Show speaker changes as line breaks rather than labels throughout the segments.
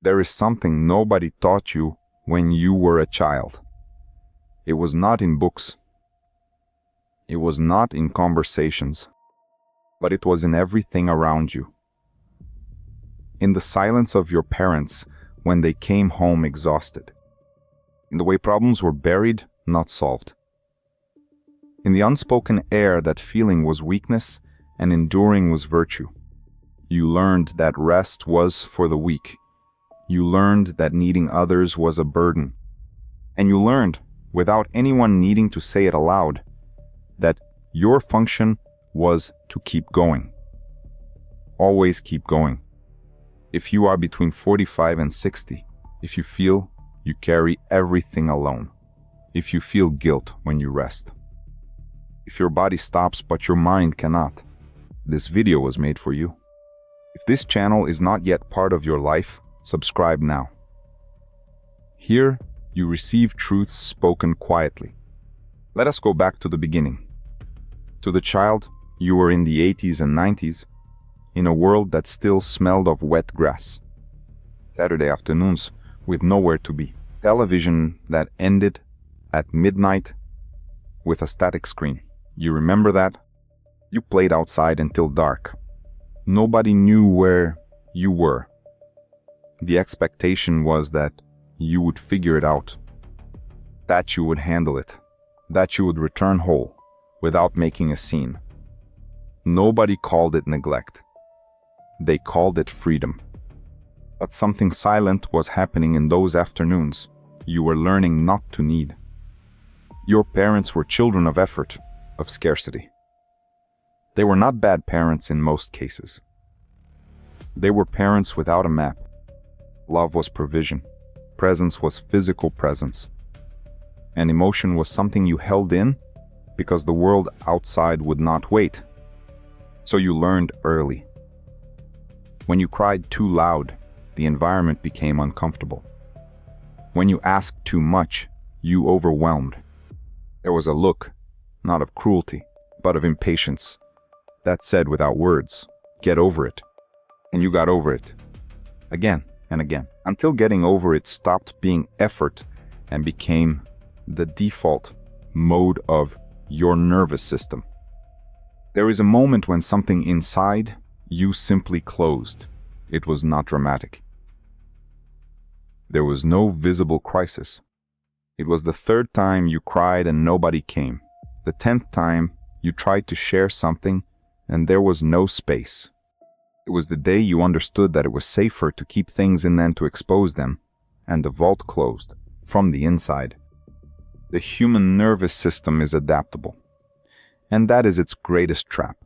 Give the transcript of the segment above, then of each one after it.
There is something nobody taught you when you were a child. It was not in books. It was not in conversations, but it was in everything around you. In the silence of your parents when they came home exhausted. In the way problems were buried, not solved. In the unspoken air that feeling was weakness and enduring was virtue. You learned that rest was for the weak. You learned that needing others was a burden. And you learned, without anyone needing to say it aloud, that your function was to keep going. Always keep going. If you are between 45 and 60, if you feel you carry everything alone, if you feel guilt when you rest, if your body stops but your mind cannot, this video was made for you. If this channel is not yet part of your life, subscribe now. Here, you receive truths spoken quietly. Let us go back to the beginning. To the child, you were in the 80s and 90s, in a world that still smelled of wet grass. Saturday afternoons with nowhere to be. Television that ended at midnight with a static screen. You remember that? You played outside until dark. Nobody knew where you were. The expectation was that you would figure it out, that you would handle it, that you would return whole without making a scene. Nobody called it neglect. They called it freedom. But something silent was happening in those afternoons. You were learning not to need. Your parents were children of effort, of scarcity. They were not bad parents in most cases. They were parents without a map. Love was provision. Presence was physical presence. And emotion was something you held in because the world outside would not wait. So you learned early. When you cried too loud, the environment became uncomfortable. When you asked too much, you overwhelmed. There was a look, not of cruelty, but of impatience, that said without words, get over it. And you got over it. Again and again, until getting over it stopped being effort and became the default mode of your nervous system. There is a moment when something inside you simply closed. It was not dramatic. There was no visible crisis. It was the 3rd time you cried and nobody came. The 10th time you tried to share something and there was no space. It was the day you understood that it was safer to keep things in than to expose them, and the vault closed from the inside. The human nervous system is adaptable, and that is its greatest trap.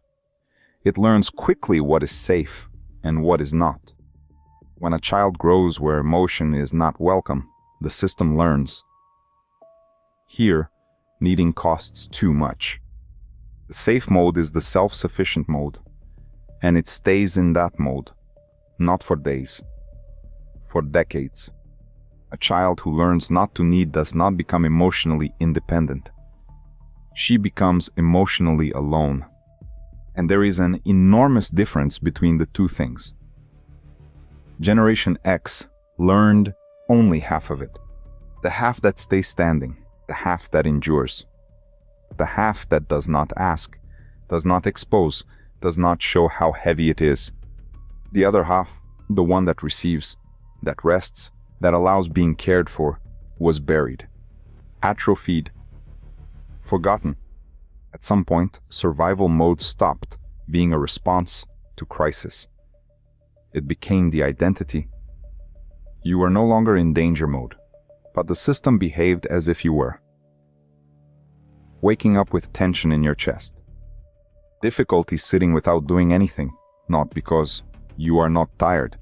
It learns quickly what is safe and what is not. When a child grows where emotion is not welcome, the system learns. Here, needing costs too much. The safe mode is the self-sufficient mode, and it stays in that mode, not for days, for decades. A child who learns not to need does not become emotionally independent. She becomes emotionally alone. And there is an enormous difference between the two things. Generation X learned only half of it. The half that stays standing, the half that endures, the half that does not ask, does not expose, does not show how heavy it is. The other half, the one that receives, that rests, that allows being cared for, was buried, atrophied, forgotten. At some point, survival mode stopped being a response to crisis. It became the identity. You were no longer in danger mode, but the system behaved as if you were. Waking up with tension in your chest. Difficulty sitting without doing anything, not because you are not tired,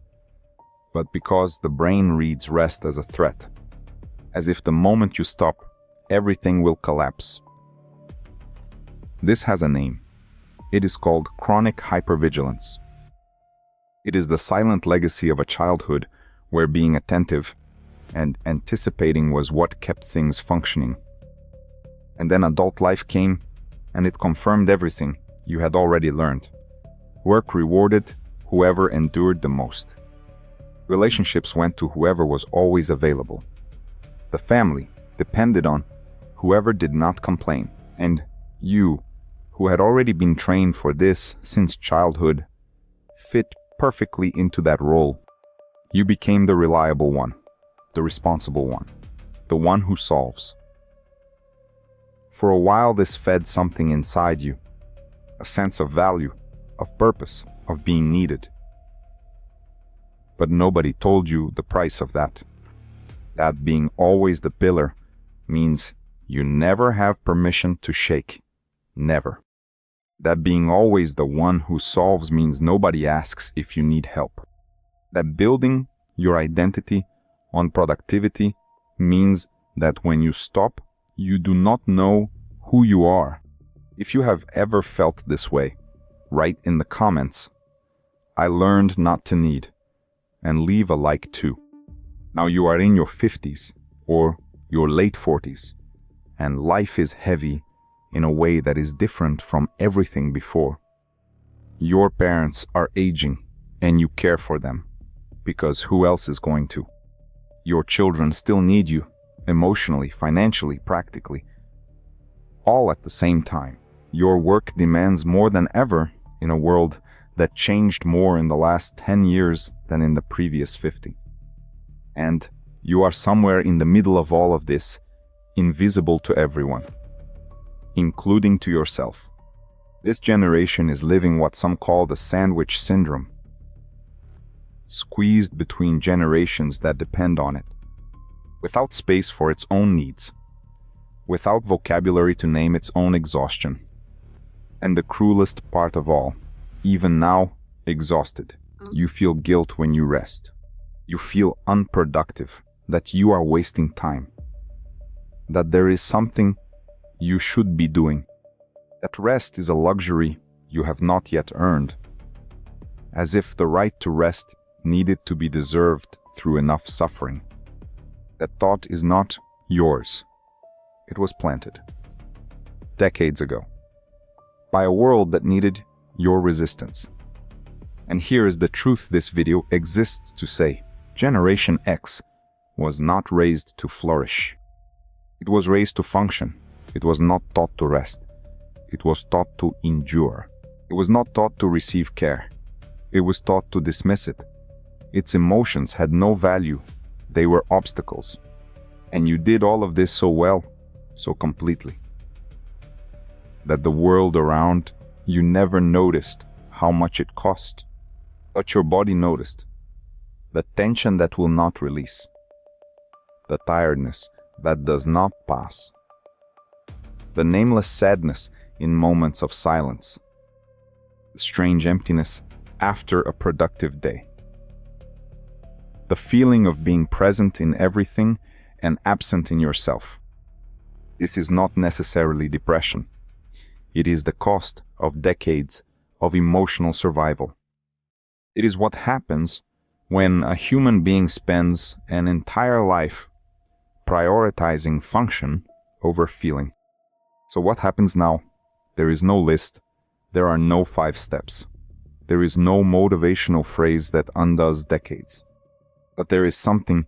but because the brain reads rest as a threat, as if the moment you stop, everything will collapse. This has a name. It is called chronic hypervigilance. It is the silent legacy of a childhood where being attentive and anticipating was what kept things functioning. And then adult life came, and it confirmed everything you had already learned. Work rewarded whoever endured the most. Relationships went to whoever was always available. The family depended on whoever did not complain. And you, who had already been trained for this since childhood, fit perfectly into that role. You became the reliable one, the responsible one, the one who solves. For a while this fed something inside you, a sense of value, of purpose, of being needed. But nobody told you the price of that. That being always the pillar means you never have permission to shake. Never. That being always the one who solves means nobody asks if you need help. That building your identity on productivity means that when you stop, you do not know who you are. If you have ever felt this way, write in the comments. I learned not to need, and leave a like too. Now you are in your 50s or your late 40s, and life is heavy in a way that is different from everything before. Your parents are aging and you care for them, because who else is going to? Your children still need you, emotionally, financially, practically, all at the same time. Your work demands more than ever in a world that changed more in the last 10 years than in the previous 50. And you are somewhere in the middle of all of this, invisible to everyone, including to yourself. This generation is living what some call the sandwich syndrome, squeezed between generations that depend on it, without space for its own needs, without vocabulary to name its own exhaustion. And the cruelest part of all, even now, exhausted, you feel guilt when you rest. You feel unproductive, that you are wasting time, that there is something you should be doing, that rest is a luxury you have not yet earned, as if the right to rest needed to be deserved through enough suffering. That thought is not yours. It was planted decades ago by a world that needed your resistance. And here is the truth this video exists to say. Generation X was not raised to flourish. It was raised to function. It was not taught to rest. It was taught to endure. It was not taught to receive care. It was taught to dismiss it. Its emotions had no value. They were obstacles. And you did all of this so well, so completely, that the world around you never noticed how much it cost. But your body noticed. The tension that will not release. The tiredness that does not pass. The nameless sadness in moments of silence. The strange emptiness after a productive day. The feeling of being present in everything and absent in yourself. This is not necessarily depression. It is the cost of decades of emotional survival. It is what happens when a human being spends an entire life prioritizing function over feeling. So what happens now? There is no list. There are no 5 steps. There is no motivational phrase that undoes decades. But there is something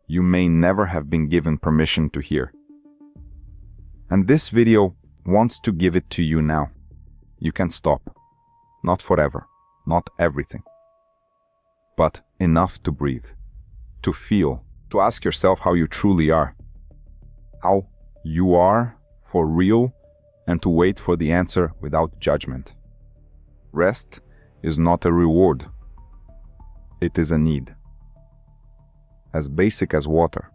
you may never have been given permission to hear. And this video wants to give it to you now. You can stop. Not forever. Not everything. But enough to breathe, to feel, to ask yourself how you truly are. How you are for real, and to wait for the answer without judgment. Rest is not a reward. It is a need. As basic as water,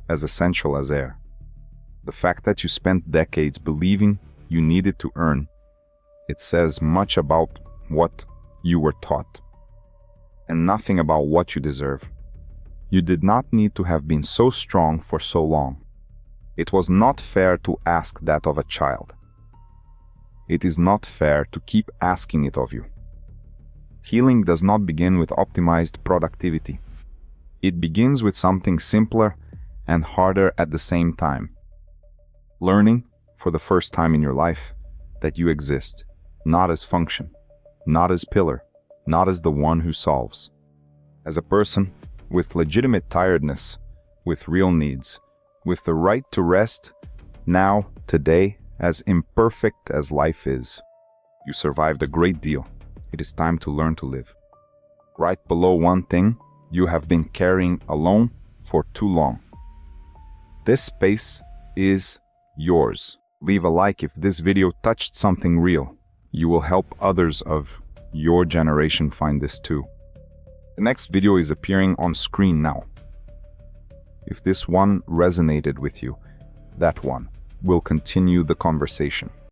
as essential as air. The fact that you spent decades believing you needed to earn, it says much about what you were taught, and nothing about what you deserve. You did not need to have been so strong for so long. It was not fair to ask that of a child. It is not fair to keep asking it of you. Healing does not begin with optimized productivity. It begins with something simpler and harder at the same time. Learning, for the first time in your life, that you exist, not as function, not as pillar, not as the one who solves. As a person, with legitimate tiredness, with real needs, with the right to rest, now, today, as imperfect as life is. You survived a great deal. It is time to learn to live. Right below one thing you have been carrying alone for too long. This space is yours. Leave a like if this video touched something real. You will help others of your generation find this too. The next video is appearing on screen now. If this one resonated with you, that one will continue the conversation.